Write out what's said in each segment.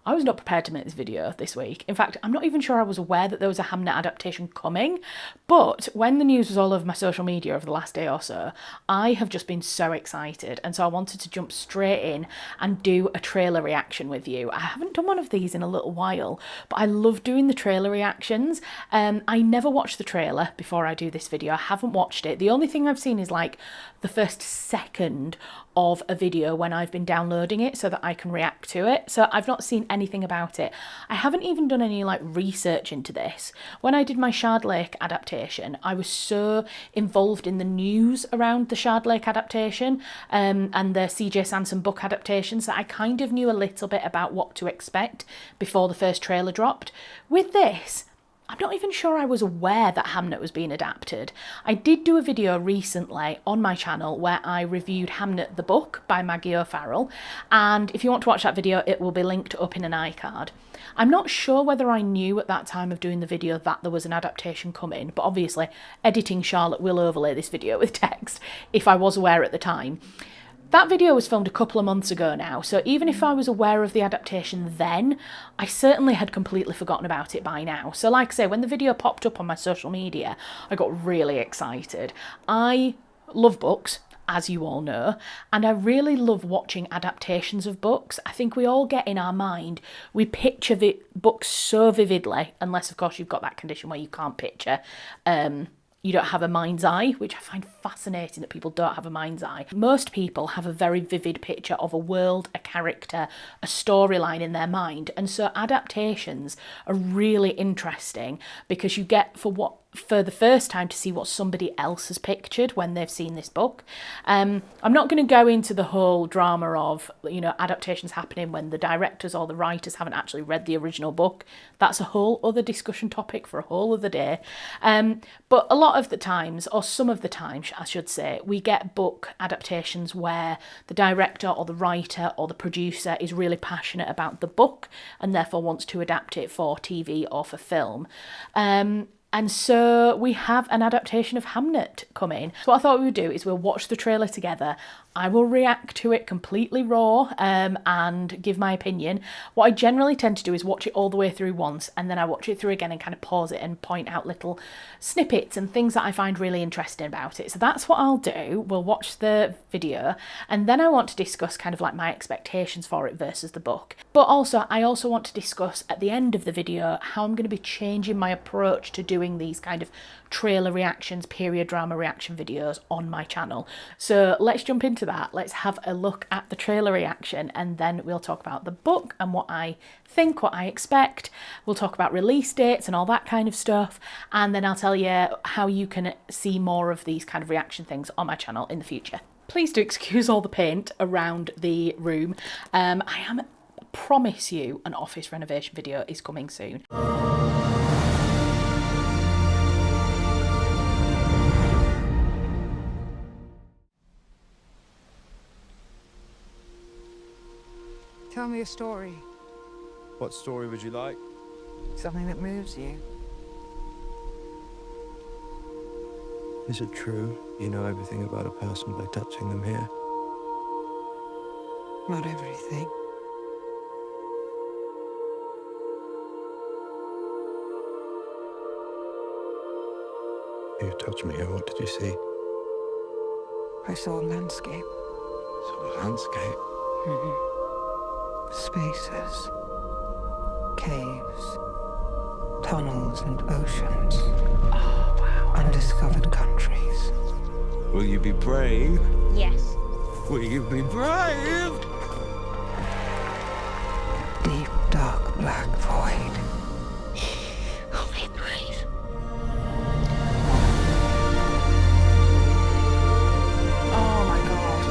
I was not prepared to make this video this week. In fact, I'm not even sure I was aware that there was a Hamnet adaptation coming, but when the news was all over my social media over the last day or so, I have just been so excited, and so I wanted to jump straight in and do a trailer reaction with you. I haven't done one of these in a little while, but I love doing the trailer reactions. I never watch the trailer before I do this video. I haven't watched it. The only thing I've seen is like the first second of a video when I've been downloading it so that I can react to it. So I've not seen anything about it. I haven't even done any like research into this. When I did my Shard Lake adaptation, I was so involved in the news around the Shard Lake adaptation and the CJ Sansom book adaptations that I kind of knew a little bit about what to expect before the first trailer dropped. With this, I'm not even sure I was aware that Hamnet was being adapted. I did do a video recently on my channel where I reviewed Hamnet the book by Maggie O'Farrell, and if you want to watch that video, it will be linked up in an iCard. I'm not sure whether I knew at that time of doing the video that there was an adaptation coming, but obviously editing Charlotte will overlay this video with text if I was aware at the time. That video was filmed a couple of months ago now, so even if I was aware of the adaptation then, I certainly had completely forgotten about it by now. So like I say, when the video popped up on my social media, I got really excited. I love books, as you all know, and I really love watching adaptations of books. I think we all get in our mind, we picture the books so vividly, unless of course you've got that condition where you can't picture, you don't have a mind's eye, which I find fascinating that people don't have a mind's eye. Most people have a very vivid picture of a world, a character, a storyline in their mind. And so adaptations are really interesting because you get for the first time to see what somebody else has pictured when they've seen this book. I'm not going to go into the whole drama of, you know, adaptations happening when the directors or the writers haven't actually read the original book. That's a whole other discussion topic for a whole other day. But a lot of the times, or some of the times I should say, we get book adaptations where the director or the writer or the producer is really passionate about the book and therefore wants to adapt it for TV or for film. And so we have an adaptation of Hamnet coming. So what I thought we would do is we'll watch the trailer together. I will react to it completely raw and give my opinion. What I generally tend to do is watch it all the way through once, and then I watch it through again and kind of pause it and point out little snippets and things that I find really interesting about it. So that's what I'll do. We'll watch the video, and then I want to discuss kind of like my expectations for it versus the book. But also, I also want to discuss at the end of the video how I'm going to be changing my approach to doing these kind of trailer reactions, period drama reaction videos on my channel. So let's jump into that. Let's have a look at the trailer reaction, and then we'll talk about the book and what I think, what I expect. We'll talk about release dates and all that kind of stuff, and then I'll tell you how you can see more of these kind of reaction things on my channel in the future. Please do excuse all the paint around the room. I promise you an office renovation video is coming soon. Tell me a story. What story would you like? Something that moves you. Is it true you know everything about a person by touching them here? Not everything. You touched me here. What did you see? I saw a landscape. Saw a landscape? Mm-hmm. Spaces, caves, tunnels and oceans. Oh, wow. Undiscovered countries. Will you be brave? Yes. Will you be brave? Deep, dark, black void. I'll be brave. Oh my god.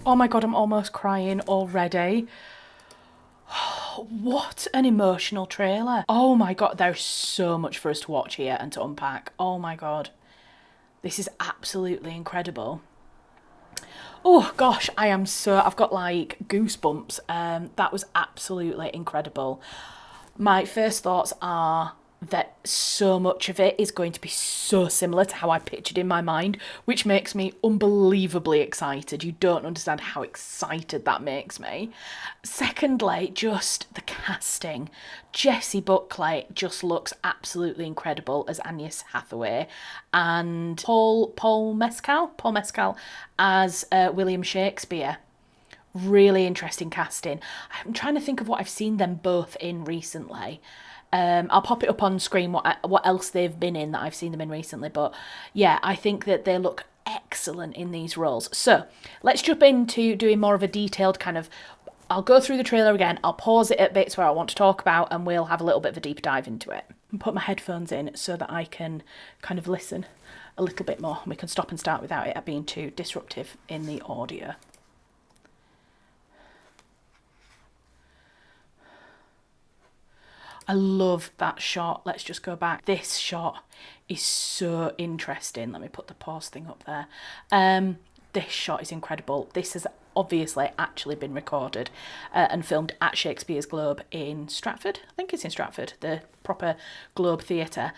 Oh my God, I'm almost crying already. What an emotional trailer. Oh my God, there's so much for us to watch here and to unpack. Oh my God. This is absolutely incredible. Oh gosh, I've got like goosebumps. That was absolutely incredible. My first thoughts are that so much of it is going to be so similar to how I pictured in my mind, which makes me unbelievably excited. You don't understand how excited that makes me. Secondly, just the casting. Jessie Buckley just looks absolutely incredible as Agnes Hathaway, and Paul Mescal as William Shakespeare. Really interesting casting. I'm trying to think of what I've seen them both in recently. I'll pop it up on screen what else they've been in that I've seen them in recently. But yeah, I think that they look excellent in these roles. So let's jump into doing more of a detailed kind of... I'll go through the trailer again. I'll pause it at bits where I want to talk about, and we'll have a little bit of a deeper dive into it. And put my headphones in so that I can kind of listen a little bit more. We can stop and start without it being too disruptive in the audio. I love that shot. Let's just go back. This shot is so interesting. Let me put the pause thing up there. This shot is incredible. This has obviously actually been recorded and filmed at Shakespeare's Globe in Stratford. I think it's in Stratford, the proper Globe Theatre.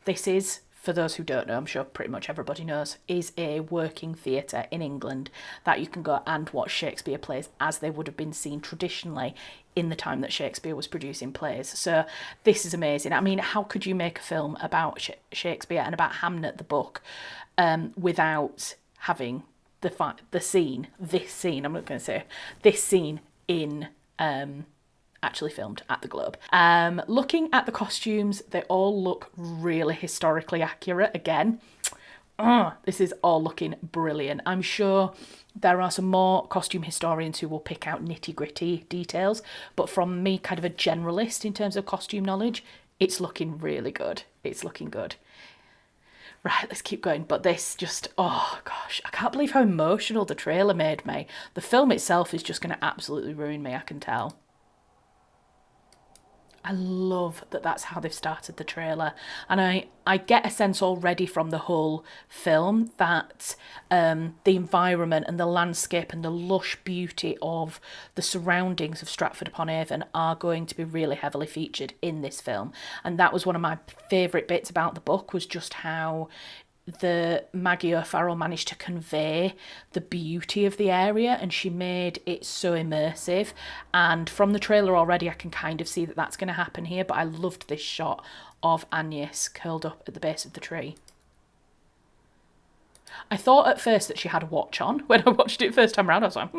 This is, for those who don't know, I'm sure pretty much everybody knows, is a working theatre in England that you can go and watch Shakespeare plays as they would have been seen traditionally in the time that Shakespeare was producing plays. So this is amazing. I mean, how could you make a film about Shakespeare and about Hamnet, the book, without having this scene, I'm not going to say, this scene in... actually filmed at the Globe. Looking at the costumes, they all look really historically accurate again. This is all looking brilliant. I'm sure there are some more costume historians who will pick out nitty-gritty details, but from me, kind of a generalist in terms of costume knowledge, it's looking really good. It's looking good. Right, let's keep going. But this just, oh gosh, I can't believe how emotional the trailer made me. The film itself is just going to absolutely ruin me, I can tell. I love that that's how they've started the trailer, and I get a sense already from the whole film that the environment and the landscape and the lush beauty of the surroundings of Stratford-upon-Avon are going to be really heavily featured in this film. And that was one of my favourite bits about the book, was just how the Maggie O'Farrell managed to convey the beauty of the area, and she made it so immersive. And from the trailer already I can kind of see that that's going to happen here. But I loved this shot of Agnes curled up at the base of the tree. I thought at first that she had a watch on when I watched it first time around. I was like,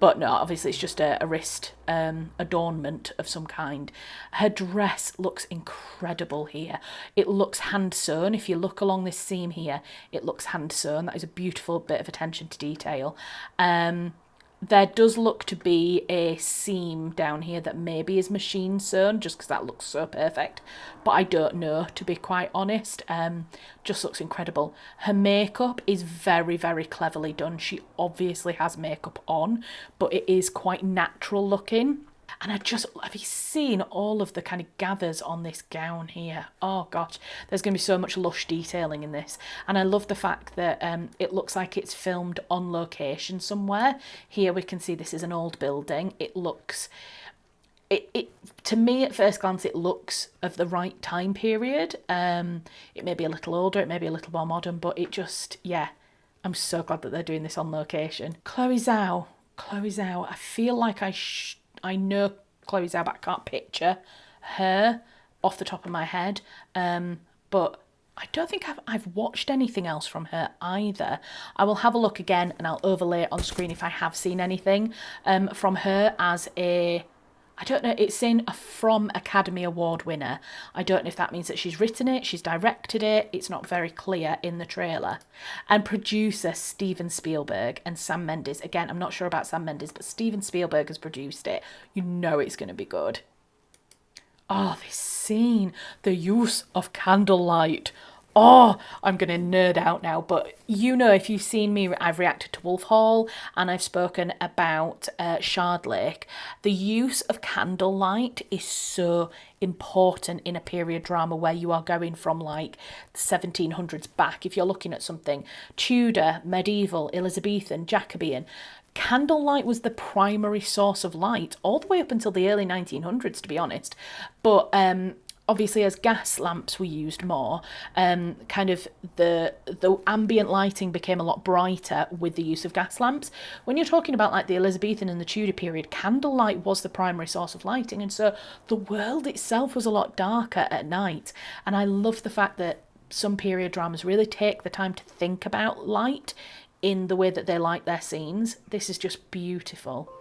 But no, obviously it's just a wrist adornment of some kind. Her dress looks incredible here. It looks hand sewn. If you look along this seam here, it looks hand sewn. That is a beautiful bit of attention to detail. There does look to be a seam down here that maybe is machine sewn, just because that looks so perfect. But I don't know, to be quite honest. Just looks incredible. Her makeup is very, very cleverly done. She obviously has makeup on, but it is quite natural looking. And have you seen all of the kind of gathers on this gown here? Oh gosh, there's going to be so much lush detailing in this. And I love the fact that it looks like it's filmed on location somewhere. Here we can see this is an old building. It looks... to me at first glance it looks of the right time period. It may be a little older, it may be a little more modern, but it just, yeah, I'm so glad that they're doing this on location. Chloe Zhao, I feel like I know Chloe Zhao, but I can't picture her off the top of my head. But I don't think I've watched anything else from her either. I will have a look again and I'll overlay it on screen if I have seen anything from her as a... I don't know, it's in a From Academy Award winner. I don't know if that means that she's written it, she's directed it. It's not very clear in the trailer. And producer Steven Spielberg and Sam Mendes. Again, I'm not sure about Sam Mendes, but Steven Spielberg has produced it. You know it's going to be good. Oh, this scene. The use of candlelight. Oh, I'm going to nerd out now, but you know, if you've seen me, I've reacted to Wolf Hall and I've spoken about Shard Lake. The use of candlelight is so important in a period drama where you are going from like the 1700s back. If you're looking at something Tudor, medieval, Elizabethan, Jacobean, candlelight was the primary source of light all the way up until the early 1900s, to be honest. But obviously, as gas lamps were used more, kind of the ambient lighting became a lot brighter with the use of gas lamps. When you're talking about like the Elizabethan and the Tudor period, candlelight was the primary source of lighting, and so the world itself was a lot darker at night. And I love the fact that some period dramas really take the time to think about light in the way that they light their scenes. This is just beautiful.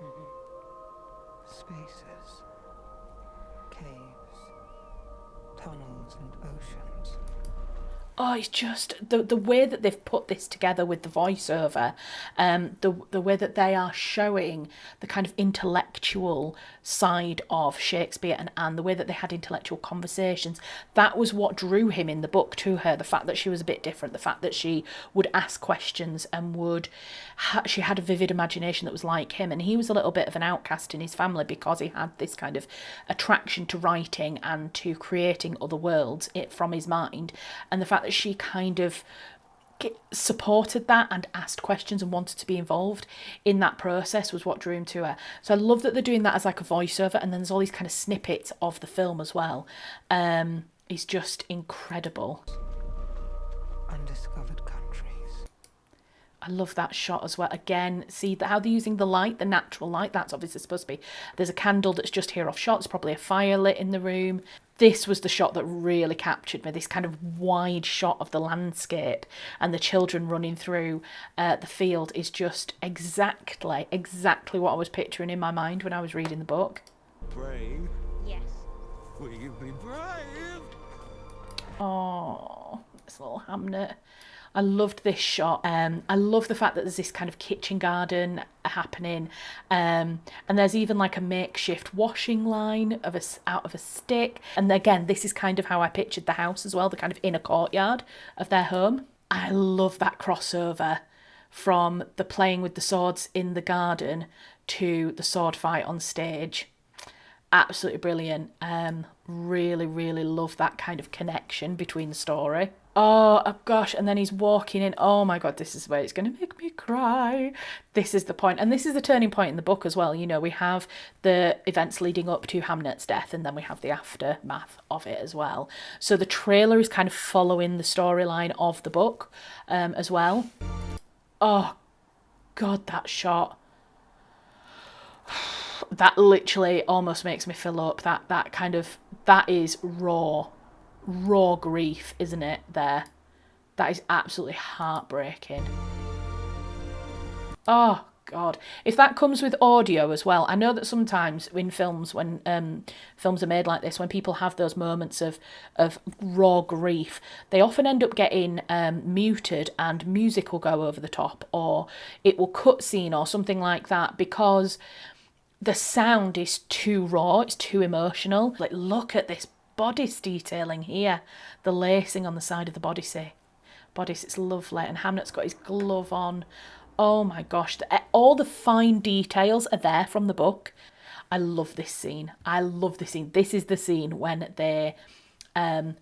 Spaces, caves, tunnels and oceans. Oh, it's just the way that they've put this together with the voiceover, the way that they are showing the kind of intellectual side of Shakespeare and Anne, the way that they had intellectual conversations. That was what drew him in the book to her, the fact that she was a bit different, the fact that she would ask questions and she had a vivid imagination that was like him, and he was a little bit of an outcast in his family because he had this kind of attraction to writing and to creating other worlds from his mind, and the fact that she kind of supported that and asked questions and wanted to be involved in that process was what drew him to her. So I love that they're doing that as like a voiceover, and then there's all these kind of snippets of the film as well. It's just incredible. Undiscovered countries. I love that shot as well. Again, see how they're using the light, the natural light. That's obviously supposed to be. There's a candle that's just here off shot. There's probably a fire lit in the room. This was the shot that really captured me. This kind of wide shot of the landscape and the children running through the field is just exactly what I was picturing in my mind when I was reading the book. Brave? Yes. Will you be brave? Oh, this little Hamnet. I loved this shot. I love the fact that there's this kind of kitchen garden happening, and there's even like a makeshift washing line out of a stick. And again, this is kind of how I pictured the house as well, the kind of inner courtyard of their home. I love that crossover from the playing with the swords in the garden to the sword fight on stage. Absolutely brilliant. Really, really love that kind of connection between the story. Oh gosh, and then he's walking in. Oh my God, this is where it's going to make me cry. This is the point, and this is the turning point in the book as well. You know, we have the events leading up to Hamnet's death, and then we have the aftermath of it as well. So the trailer is kind of following the storyline of the book as well. Oh God, that shot. That literally almost makes me fill up. That is raw grief, isn't it, there? That is absolutely heartbreaking. Oh God, if that comes with audio as well. I know that sometimes in films, when films are made like this, when people have those moments of raw grief, they often end up getting muted, and music will go over the top, or it will cutscene or something like that, because the sound is too raw, it's too emotional. Like, look at this bodice detailing here, the lacing on the side of the bodice, it's lovely, and Hamnet's got his glove on. Oh my gosh, all the fine details are there from the book. I love this scene. This is the scene when they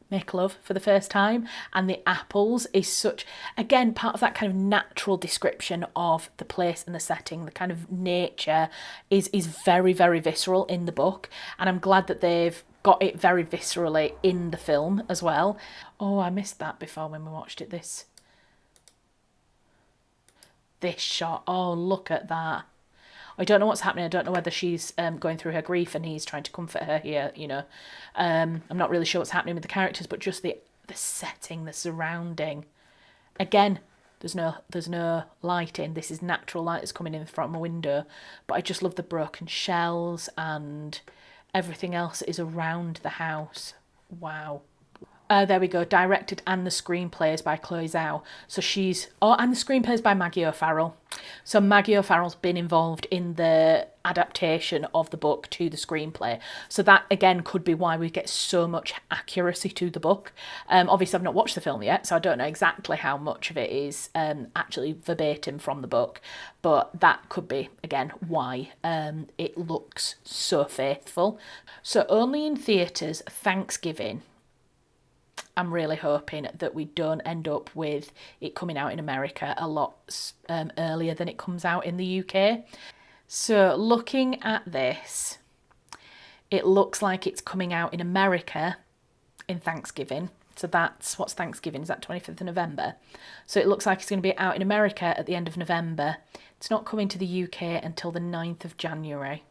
make love for the first time, and the apples is such, again, part of that kind of natural description of the place and the setting. The kind of nature is very, very visceral in the book, and I'm glad that they've got it very viscerally in the film as well. Oh, I missed that before when we watched it. This shot. Oh, look at that. I don't know what's happening. I don't know whether she's going through her grief and he's trying to comfort her here, you know. I'm not really sure what's happening with the characters, but just the setting, the surrounding. Again, there's no lighting. This is natural light that's coming in from a window, but I just love the broken shells and everything else that is around the house. Wow. There we go, directed, and the screenplay is by Chloe Zhao. So and the screenplay is by Maggie O'Farrell. So Maggie O'Farrell's been involved in the adaptation of the book to the screenplay. So that, again, could be why we get so much accuracy to the book. Obviously, I've not watched the film yet, so I don't know exactly how much of it is actually verbatim from the book. But that could be, again, why it looks so faithful. So only in theatres, Thanksgiving. I'm really hoping that we don't end up with it coming out in America a lot earlier than it comes out in the UK. So looking at this, it looks like it's coming out in America in Thanksgiving. So what's Thanksgiving? Is that 25th of November? So it looks like it's going to be out in America at the end of November. It's not coming to the UK until the 9th of January.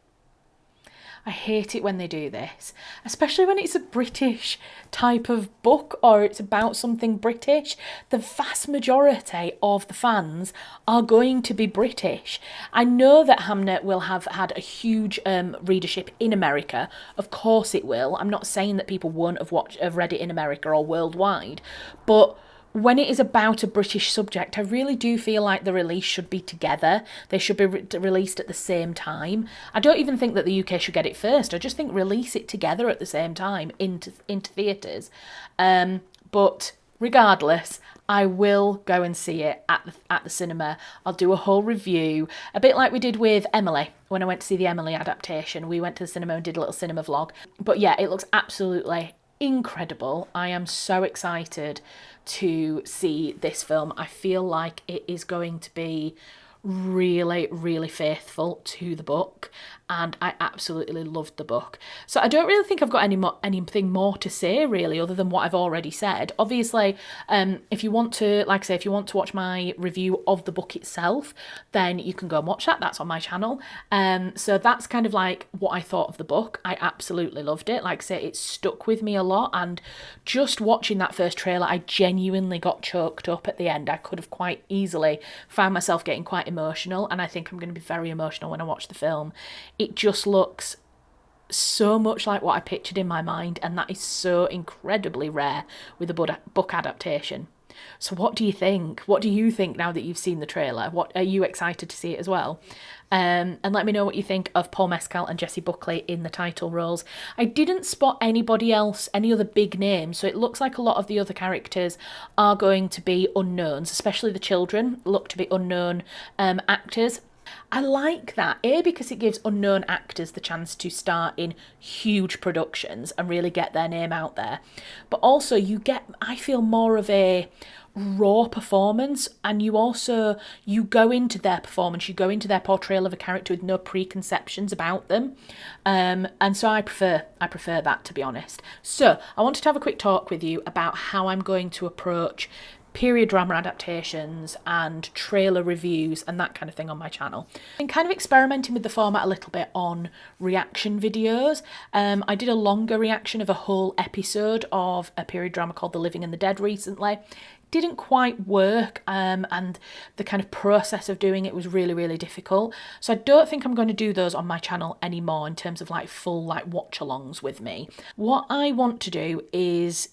I hate it when they do this, especially when it's a British type of book or it's about something British. The vast majority of the fans are going to be British. I know that Hamnet will have had a huge readership in America. Of course it will. I'm not saying that people won't have read it in America or worldwide, but when it is about a British subject, I really do feel like the release should be together. They should be released at the same time. I don't even think that the UK should get it first. I just think release it together at the same time into theatres. But regardless, I will go and see it at the cinema. I'll do a whole review, a bit like we did with Emily. When I went to see the Emily adaptation, we went to the cinema and did a little cinema vlog. But yeah, it looks absolutely incredible. I am so excited to see this film. I feel like it is going to be really, really faithful to the book, and I absolutely loved the book. So I don't really think I've got anything more to say really, other than what I've already said. Obviously, if you want to, like I say, if you want to watch my review of the book itself, then you can go and watch that. That's on my channel. So that's kind of like what I thought of the book. I absolutely loved it. Like I say, it stuck with me a lot, and just watching that first trailer, I genuinely got choked up at the end. I could have quite easily found myself getting quite emotional, and I think I'm going to be very emotional when I watch the film. It just looks so much like what I pictured in my mind, and that is so incredibly rare with a book adaptation. So what do you think? What do you think now that you've seen the trailer? What are you excited to see it as well? And let me know what you think of Paul Mescal and Jessie Buckley in the title roles. I didn't spot anybody else, any other big names, so it looks like a lot of the other characters are going to be unknowns, especially the children look to be unknown actors. I like that, because it gives unknown actors the chance to star in huge productions and really get their name out there. But also you get, I feel, more of a raw performance, and you go into their performance, you go into their portrayal of a character with no preconceptions about them. And so I prefer that, to be honest. So I wanted to have a quick talk with you about how I'm going to approach period drama adaptations and trailer reviews and that kind of thing on my channel. I've been kind of experimenting with the format a little bit on reaction videos. I did a longer reaction of a whole episode of a period drama called The Living and the Dead recently. Didn't quite work, and the kind of process of doing it was really, really difficult. So I don't think I'm going to do those on my channel anymore in terms of like full like watch alongs with me. What I want to do is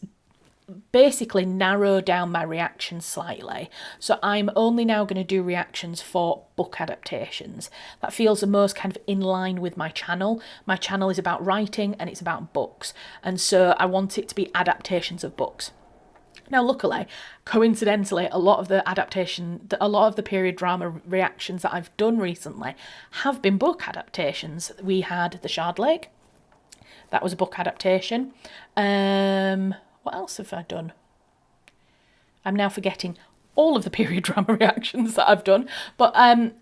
basically narrow down my reactions slightly. So I'm only now going to do reactions for book adaptations. That feels the most kind of in line with my channel. My channel is about writing and it's about books, and so I want it to be adaptations of books. Now, luckily, coincidentally, a lot of the period drama reactions that I've done recently have been book adaptations. We had The Shard Lake. That was a book adaptation. What else have I done? I'm now forgetting all of the period drama reactions that I've done, but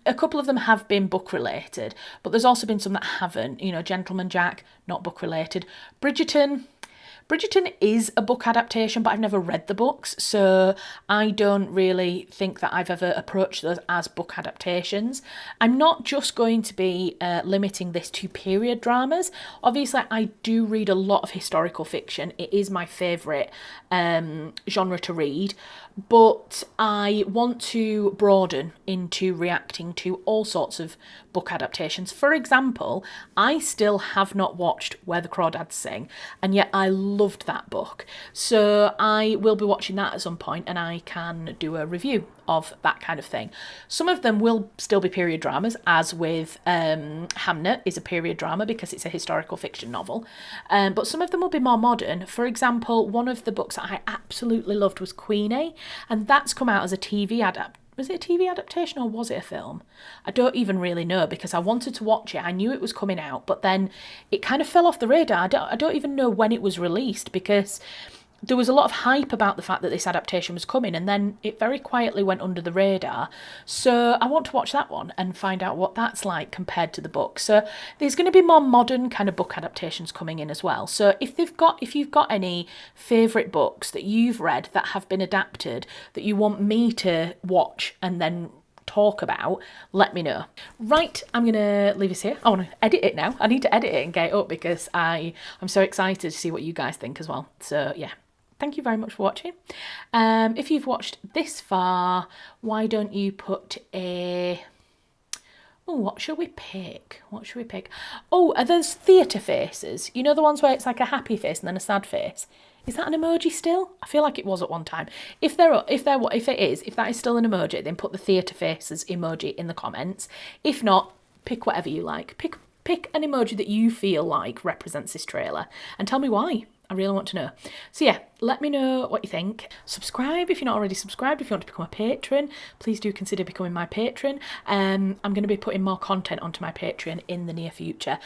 a couple of them have been book related, but there's also been some that haven't. You know, Gentleman Jack, not book related. Bridgerton is a book adaptation, but I've never read the books, so I don't really think that I've ever approached those as book adaptations. I'm not just going to be limiting this to period dramas. Obviously, I do read a lot of historical fiction. It is my favourite genre to read, but I want to broaden into reacting to all sorts of book adaptations. For example, I still have not watched Where the Crawdads Sing, and yet I loved that book. So I will be watching that at some point, and I can do a review of that kind of thing. Some of them will still be period dramas, as with Hamnet is a period drama because it's a historical fiction novel. But some of them will be more modern. For example, one of the books that I absolutely loved was Queenie, and that's come out as a TV adaptation. Was it a TV adaptation or was it a film? I don't even really know, because I wanted to watch it. I knew it was coming out, but then it kind of fell off the radar. I don't even know when it was released, because there was a lot of hype about the fact that this adaptation was coming, and then it very quietly went under the radar. So I want to watch that one and find out what that's like compared to the book. So there's going to be more modern kind of book adaptations coming in as well. So if you've got any favourite books that you've read that have been adapted that you want me to watch and then talk about, let me know. Right, I'm gonna leave this here. I want to edit it now. I need to edit it and get it up because I'm so excited to see what you guys think as well. So yeah, thank you very much for watching. If you've watched this far, why don't you put a... Oh, what shall we pick? Oh, there's theatre faces. You know, the ones where it's like a happy face and then a sad face. Is that an emoji still? I feel like it was at one time. If that is still an emoji, then put the theatre faces emoji in the comments. If not, pick whatever you like. Pick an emoji that you feel like represents this trailer and tell me why. I really want to know. So yeah, let me know what you think. Subscribe if you're not already subscribed. If you want to become a patron, please do consider becoming my patron. I'm going to be putting more content onto my Patreon in the near future.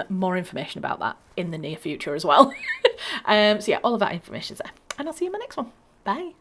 More information about that in the near future as well. So yeah, all of that information is there. And I'll see you in my next one. Bye.